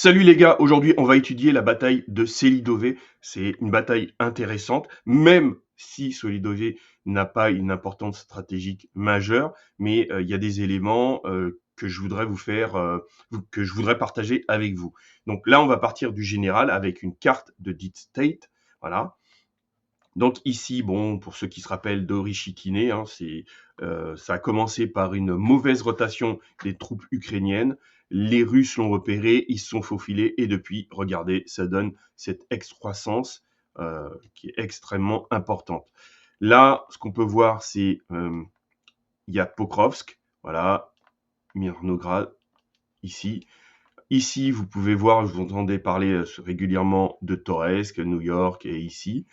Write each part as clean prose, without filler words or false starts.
Salut les gars, aujourd'hui on va étudier la bataille de Selidové. C'est une bataille intéressante, même si Selidové n'a pas une importance stratégique majeure, mais il y a des éléments que je voudrais que je voudrais partager avec vous. Donc là, on va partir du général avec une carte de Deep State, voilà. Donc ici, bon, pour ceux qui se rappellent d'Orishikine, hein, ça a commencé par une mauvaise rotation des troupes ukrainiennes. Les Russes l'ont repéré, ils se sont faufilés et depuis, regardez, ça donne cette excroissance qui est extrêmement importante. Là, ce qu'on peut voir, c'est il y a Pokrovsk, voilà, Mirnograd, ici. Ici, vous pouvez voir, je vous entendais parler régulièrement de Toretsk, New York et ici.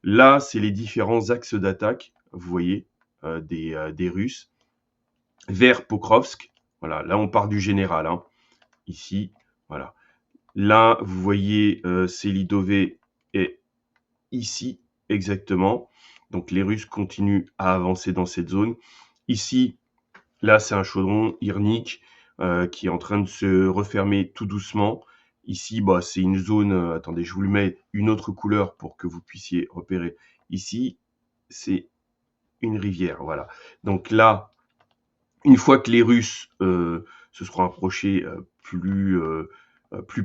Là, c'est les différents axes d'attaque, vous voyez, des Russes, vers Pokrovsk. Voilà, là, on part du général, hein, ici, voilà. Là, vous voyez, Selidové est ici, exactement. Donc, les Russes continuent à avancer dans cette zone. Ici, là, c'est un chaudron Irnik qui est en train de se refermer tout doucement. Ici, bah, c'est une zone, attendez, je vous le mets une autre couleur pour que vous puissiez repérer. Ici, c'est une rivière, voilà. Donc là, une fois que les Russes se seront approchés plus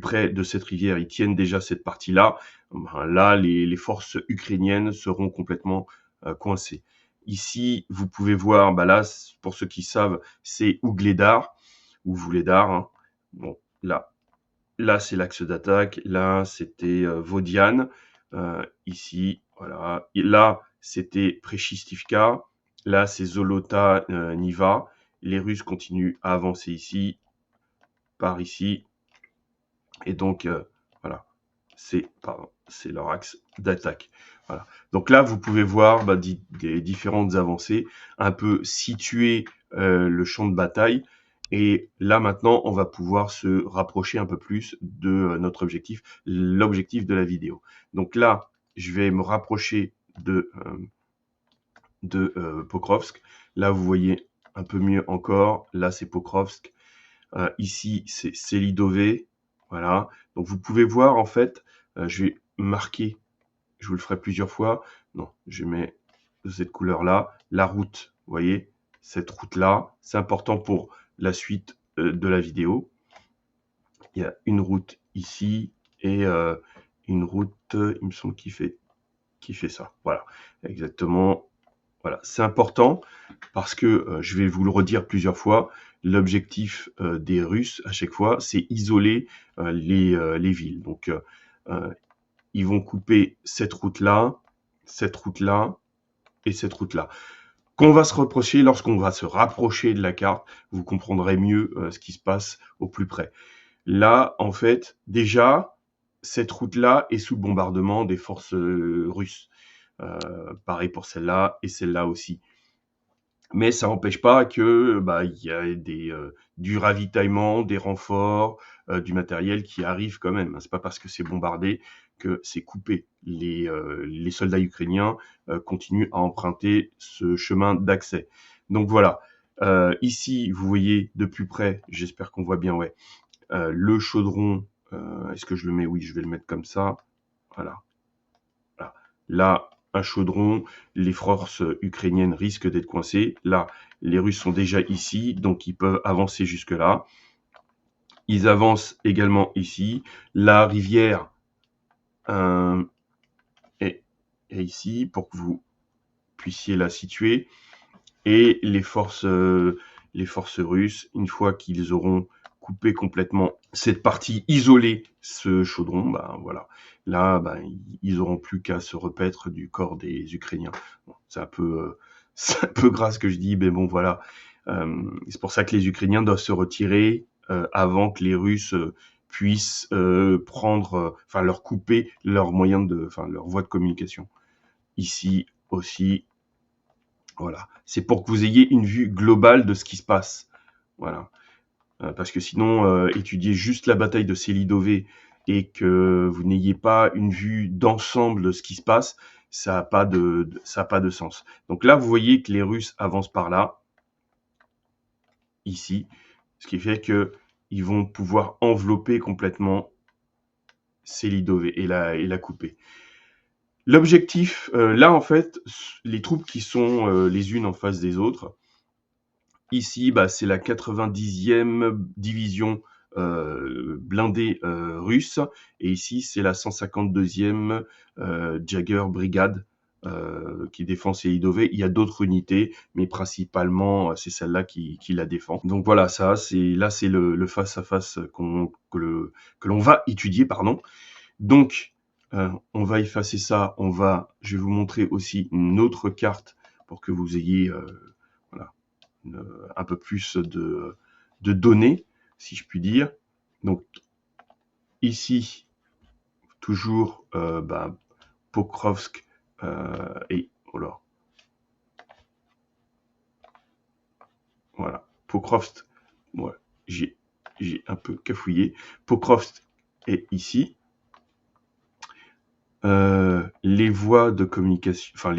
près de cette rivière, ils tiennent déjà cette partie-là, ben là, les forces ukrainiennes seront complètement coincées. Ici, vous pouvez voir, bah là, pour ceux qui savent, c'est Ougledar, ou Vuhledar, hein. Bon, là c'est l'axe d'attaque. Là, c'était Vodiane. Ici, voilà. Et là, c'était Prechistivka. Là, c'est Zolota Niva. Les Russes continuent à avancer ici, par ici. Et donc, voilà, c'est leur axe d'attaque. Voilà. Donc là, vous pouvez voir des différentes avancées, un peu situer le champ de bataille. Et là, maintenant, on va pouvoir se rapprocher un peu plus de notre objectif, l'objectif de la vidéo. Donc là, je vais me rapprocher de Pokrovsk. Là, vous voyez un peu mieux encore. Là, c'est Pokrovsk. Ici, c'est Selidové. Voilà. Donc, vous pouvez voir, en fait, je vais marquer, je vous le ferai plusieurs fois. Non, je mets cette couleur-là. La route, vous voyez, cette route-là, c'est important pour la suite de la vidéo. Il y a une route ici et une route, il me semble, qui fait ça. Voilà, exactement. Voilà, c'est important parce que je vais vous le redire plusieurs fois, l'objectif des Russes à chaque fois, c'est isoler les villes. Donc, ils vont couper cette route-là et cette route-là. Qu'on va se reprocher, lorsqu'on va se rapprocher de la carte, vous comprendrez mieux ce qui se passe au plus près. Là, en fait, déjà, cette route-là est sous le bombardement des forces russes. Pareil pour celle-là et celle-là aussi. Mais ça n'empêche pas que il y a du ravitaillement, des renforts, du matériel qui arrive quand même. C'est pas parce que c'est bombardé que c'est coupé. Les soldats ukrainiens continuent à emprunter ce chemin d'accès. Donc voilà. Ici, vous voyez de plus près, j'espère qu'on voit bien, ouais, le chaudron. Est-ce que je le mets? Oui, je vais le mettre comme ça. Voilà. Voilà. Là, un chaudron, les forces ukrainiennes risquent d'être coincées. Là, les Russes sont déjà ici, donc ils peuvent avancer jusque-là. Ils avancent également ici. La rivière est ici pour que vous puissiez la situer. Et les forces russes, une fois qu'ils auront coupé complètement cette partie, isolée ce chaudron, voilà. Là, ils auront plus qu'à se repaître du corps des Ukrainiens. Bon, c'est un peu gras ce que je dis, mais bon, voilà. C'est pour ça que les Ukrainiens doivent se retirer avant que les Russes puissent prendre, leur couper leur leur voie de communication. Ici aussi, voilà. C'est pour que vous ayez une vue globale de ce qui se passe. Voilà. Parce que sinon, étudier juste la bataille de Selidové et que vous n'ayez pas une vue d'ensemble de ce qui se passe, ça n'a pas de sens. Donc là, vous voyez que les Russes avancent par là, ici, ce qui fait que ils vont pouvoir envelopper complètement Selidové et la couper. L'objectif, là en fait, les troupes qui sont les unes en face des autres, ici bah, c'est la 90e division blindée russe, et ici c'est la 152e Jagger Brigade qui défend Selidové. Il y a d'autres unités, mais principalement c'est celle-là qui la défend. Donc voilà, ça c'est le face-à-face que l'on va étudier, pardon. Donc on va effacer ça, je vais vous montrer aussi une autre carte pour que vous ayez voilà, un peu plus de données, si je puis dire. Donc ici, toujours Pokrovsk et voilà, Pokrovsk, ouais, j'ai un peu cafouillé. Pokrovsk est ici. Les voies de communication, enfin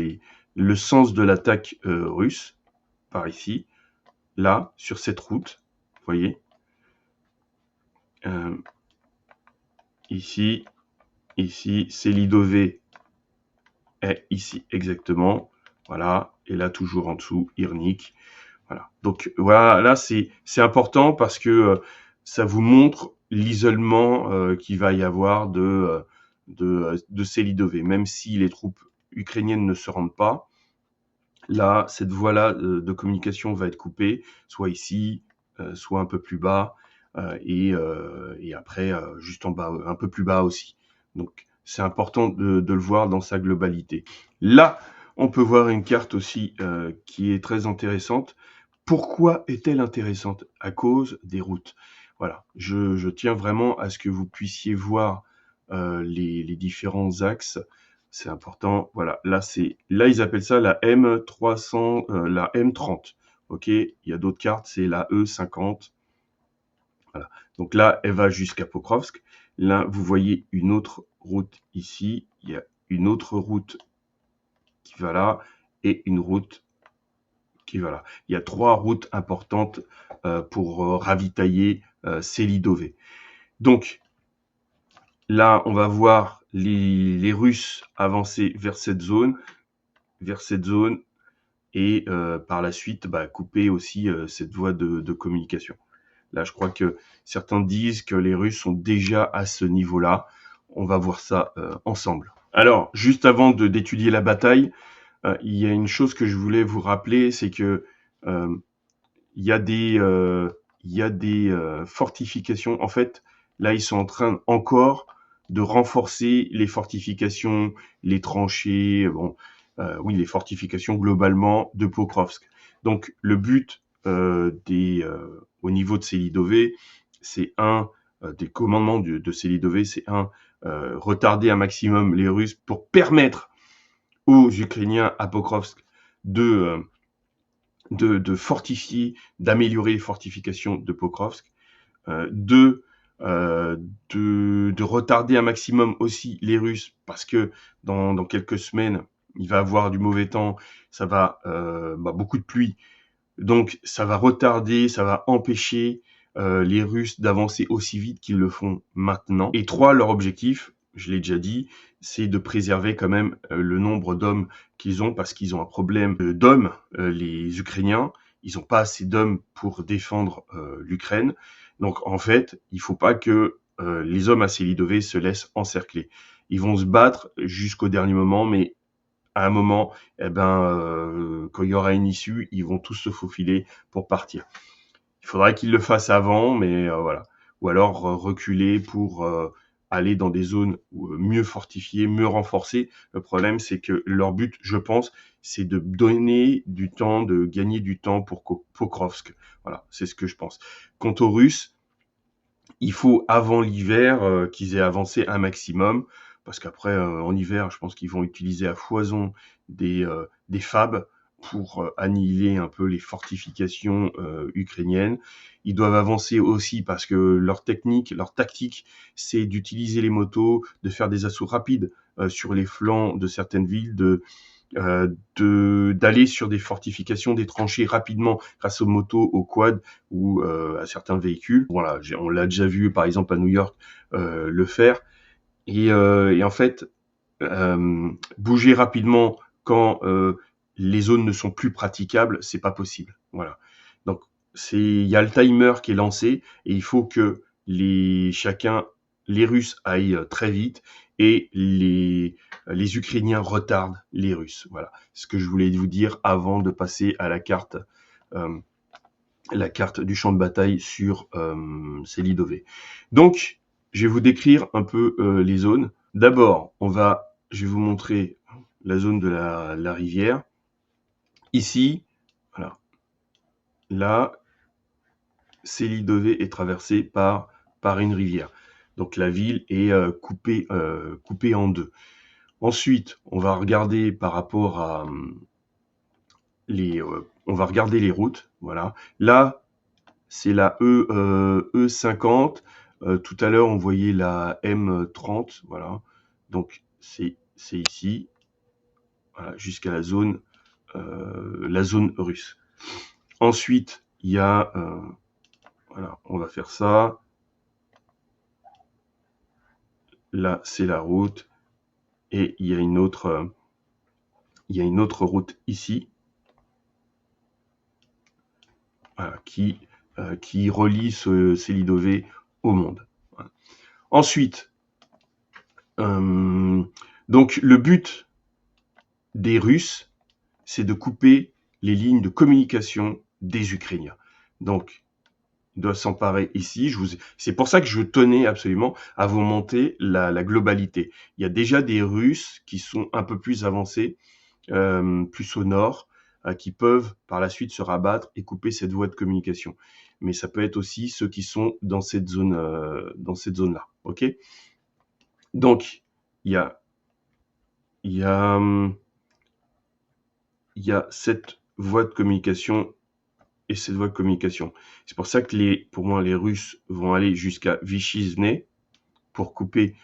le sens de l'attaque russe, par ici, là, sur cette route, vous voyez. Ici, Selidové est ici exactement, voilà, et là toujours en dessous, Irnik, voilà. Donc voilà, là c'est important parce que ça vous montre l'isolement qu'il va y avoir de Selidové, même si les troupes ukrainiennes ne se rendent pas. Là, cette voie-là de communication va être coupée, soit ici, soit un peu plus bas, et après juste en bas, un peu plus bas aussi. Donc c'est important de le voir dans sa globalité. Là, on peut voir une carte aussi qui est très intéressante. Pourquoi est-elle intéressante? À cause des routes. Voilà, je tiens vraiment à ce que vous puissiez voir les différents axes. C'est important. Voilà, là ils appellent ça la M300, la M30. Ok, il y a d'autres cartes, c'est la E50. Voilà. Donc là, elle va jusqu'à Pokrovsk. Là, vous voyez une autre route ici. Il y a une autre route qui va là et une route qui va là. Il y a 3 routes importantes pour ravitailler Selidové. Donc là, on va voir les Russes avancer vers cette zone et par la suite couper aussi cette voie de communication. Là, je crois que certains disent que les Russes sont déjà à ce niveau-là. On va voir ça ensemble. Alors, juste avant d'étudier la bataille, il y a une chose que je voulais vous rappeler, c'est que il y a des fortifications. En fait, là, ils sont en train encore de renforcer les fortifications, les tranchées, oui, les fortifications globalement de Pokrovsk. Donc, le but au niveau de Selidové, c'est des commandements de Selidové, c'est retarder un maximum les Russes pour permettre aux Ukrainiens à Pokrovsk de fortifier, d'améliorer les fortifications de Pokrovsk, de retarder un maximum aussi les Russes, parce que dans quelques semaines, il va avoir du mauvais temps, ça va beaucoup de pluie, donc ça va retarder, ça va empêcher les Russes d'avancer aussi vite qu'ils le font maintenant. Et 3, leur objectif, je l'ai déjà dit, c'est de préserver quand même le nombre d'hommes qu'ils ont, parce qu'ils ont un problème d'hommes, les Ukrainiens, ils n'ont pas assez d'hommes pour défendre l'Ukraine. Donc en fait, il faut pas que les hommes à Selidové se laissent encercler. Ils vont se battre jusqu'au dernier moment, mais à un moment, quand il y aura une issue, ils vont tous se faufiler pour partir. Il faudrait qu'ils le fassent avant, mais voilà. Ou alors reculer pour aller dans des zones mieux fortifiées, mieux renforcées. Le problème, c'est que leur but, je pense, c'est de donner du temps, de gagner du temps pour Pokrovsk. Voilà, c'est ce que je pense. Quant aux Russes, il faut avant l'hiver qu'ils aient avancé un maximum, parce qu'après en hiver, je pense qu'ils vont utiliser à foison des FAB pour annihiler un peu les fortifications ukrainiennes. Ils doivent avancer aussi parce que leur tactique, c'est d'utiliser les motos, de faire des assauts rapides sur les flancs de certaines villes, d'aller sur des fortifications, des tranchées rapidement grâce aux motos, aux quads ou à certains véhicules. Voilà, on l'a déjà vu par exemple à New York le faire. Et en fait, bouger rapidement quand les zones ne sont plus praticables, c'est pas possible. Voilà. Donc il y a le timer qui est lancé et il faut que les Russes aillent très vite et les Ukrainiens retardent les Russes. Voilà. Ce que je voulais vous dire avant de passer à la carte du champ de bataille sur Selidové. Donc, je vais vous décrire un peu les zones. D'abord, je vais vous montrer la zone de la rivière. Ici, voilà. Là, Selidové est traversée par une rivière. Donc la ville est coupée en deux. Ensuite, on va regarder par rapport à on va regarder les routes. Voilà. Là, c'est la E50. Tout à l'heure, on voyait la M30. Voilà. Donc, c'est ici, voilà, jusqu'à la zone russe. Ensuite, il y a, voilà, on va faire ça. Là, c'est la route. Et il y a une autre route ici. Voilà, qui relie Selidové au monde. Voilà. Ensuite, donc le but des Russes, c'est de couper les lignes de communication des Ukrainiens. Donc, ils doivent s'emparer ici. C'est pour ça que je tenais absolument à vous montrer la globalité. Il y a déjà des Russes qui sont un peu plus avancés, plus au nord, qui peuvent par la suite se rabattre et couper cette voie de communication. Mais ça peut être aussi ceux qui sont dans cette zone-là. Ok ? Donc, il y a cette voie de communication et cette voie de communication. C'est pour ça que pour moi, les Russes vont aller jusqu'à Vyshizne pour couper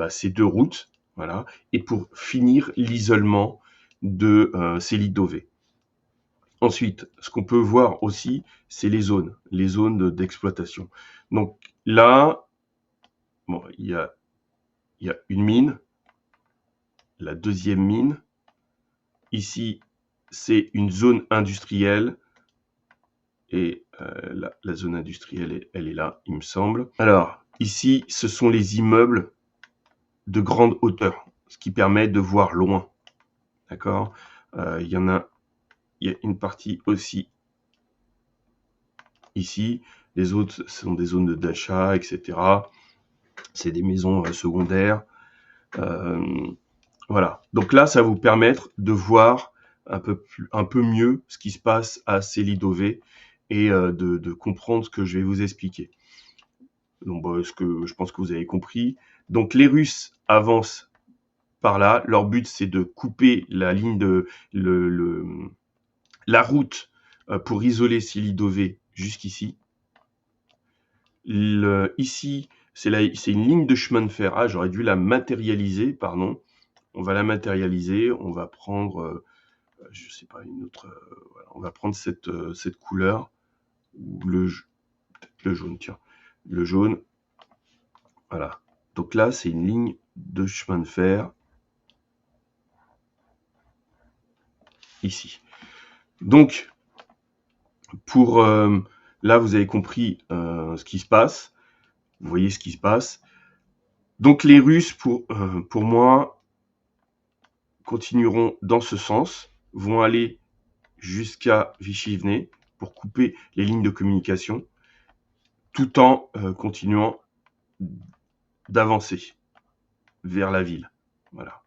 ces deux routes, voilà, et pour finir l'isolement de Selidové. Ensuite, ce qu'on peut voir aussi, c'est les zones d'exploitation. Donc là, bon, il y a une mine, la deuxième mine. Ici, c'est une zone industrielle. Et la zone industrielle, elle est là, il me semble. Alors, ici, ce sont les immeubles de grande hauteur, ce qui permet de voir loin. D'accord ? Il y a une partie aussi ici. Les autres, ce sont des zones d'achat, etc. C'est des maisons secondaires. Voilà. Donc là, ça va vous permettre de voir un peu mieux ce qui se passe à Selidové et de comprendre ce que je vais vous expliquer. Donc, je pense que vous avez compris. Donc, les Russes avancent par là. Leur but, c'est de couper la ligne la route pour isoler Selidové jusqu'ici. Ici, c'est une ligne de chemin de fer. Ah, j'aurais dû la matérialiser, pardon. On va la matérialiser. On va prendre, je sais pas, une autre. Voilà, on va prendre cette couleur ou le jaune. Tiens, le jaune. Voilà. Donc là, c'est une ligne de chemin de fer ici. Donc, là, vous avez compris ce qui se passe. Vous voyez ce qui se passe. Donc, les Russes, pour moi, continueront dans ce sens, vont aller jusqu'à Vyshizne pour couper les lignes de communication, tout en continuant d'avancer vers la ville. Voilà.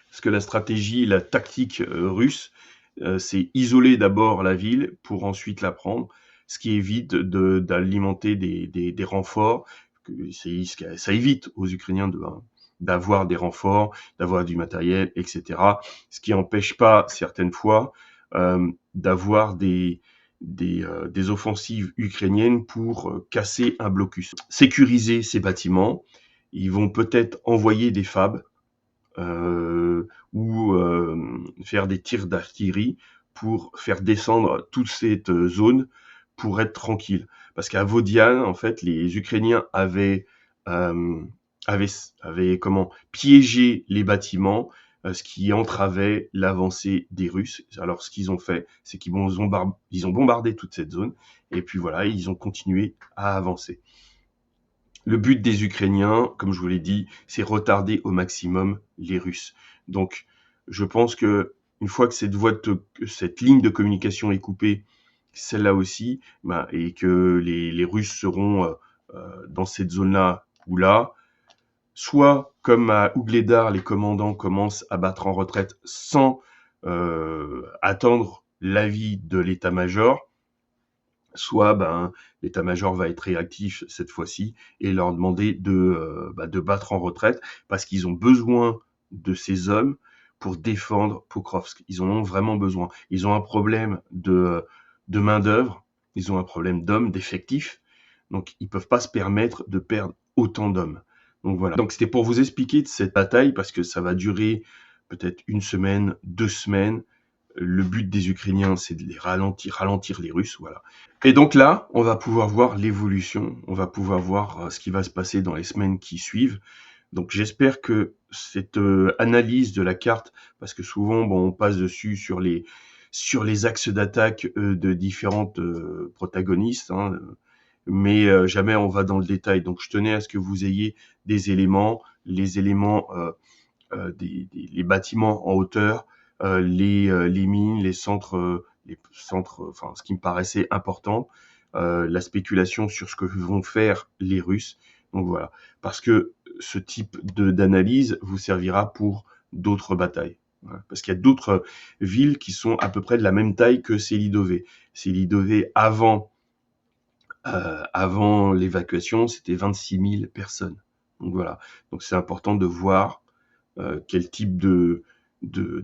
Parce que la stratégie, la tactique russe, c'est isoler d'abord la ville pour ensuite la prendre, ce qui évite d'alimenter des renforts. Ça évite aux Ukrainiens d'avoir des renforts, d'avoir du matériel, etc. Ce qui n'empêche pas certaines fois d'avoir des offensives ukrainiennes pour casser un blocus. Sécuriser ces bâtiments, ils vont peut-être envoyer des FAB ou faire des tirs d'artillerie pour faire descendre toute cette zone pour être tranquille. Parce qu'à Vodiane, en fait, les Ukrainiens euh, avaient comment piégé les bâtiments, ce qui entravait l'avancée des Russes. Alors, ce qu'ils ont fait, c'est ils ont bombardé toute cette zone, et puis voilà, ils ont continué à avancer. Le but des Ukrainiens, comme je vous l'ai dit, c'est retarder au maximum les Russes. Donc, je pense que une fois que cette ligne de communication est coupée, celle-là aussi, et que les Russes seront dans cette zone-là ou là, soit comme à Ougledar, les commandants commencent à battre en retraite sans attendre l'avis de l'état-major, soit l'état-major va être réactif cette fois-ci et leur demander de battre en retraite parce qu'ils ont besoin de ces hommes pour défendre Pokrovsk. Ils en ont vraiment besoin. Ils ont un problème de main-d'œuvre, ils ont un problème d'hommes, d'effectifs, donc ils peuvent pas se permettre de perdre autant d'hommes. Donc voilà. Donc c'était pour vous expliquer de cette bataille parce que ça va durer peut-être 1 semaine, 2 semaines. Le but des Ukrainiens, c'est de les ralentir les Russes, voilà. Et donc là, on va pouvoir voir l'évolution, on va pouvoir voir ce qui va se passer dans les semaines qui suivent. Donc j'espère que cette analyse de la carte, parce que souvent on passe dessus sur les axes d'attaque de différentes protagonistes, hein, mais jamais on va dans le détail. Donc je tenais à ce que vous ayez des éléments, les éléments les bâtiments en hauteur, les mines, les centres, enfin ce qui me paraissait important, la spéculation sur ce que vont faire les Russes. Donc voilà, parce que ce type d'analyse vous servira pour d'autres batailles. Voilà. Parce qu'il y a d'autres villes qui sont à peu près de la même taille que Selidové. Selidové avant l'évacuation, c'était 26 000 personnes. Donc voilà, donc c'est important de voir quel type de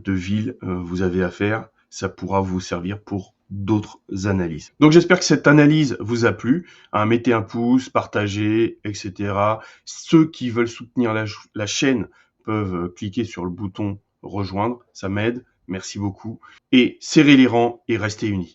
ville vous avez à faire. Ça pourra vous servir pour d'autres analyses. Donc j'espère que cette analyse vous a plu. Hein, mettez un pouce, partagez, etc. Ceux qui veulent soutenir la chaîne peuvent cliquer sur le bouton rejoindre. Ça m'aide. Merci beaucoup. Et serrez les rangs et restez unis.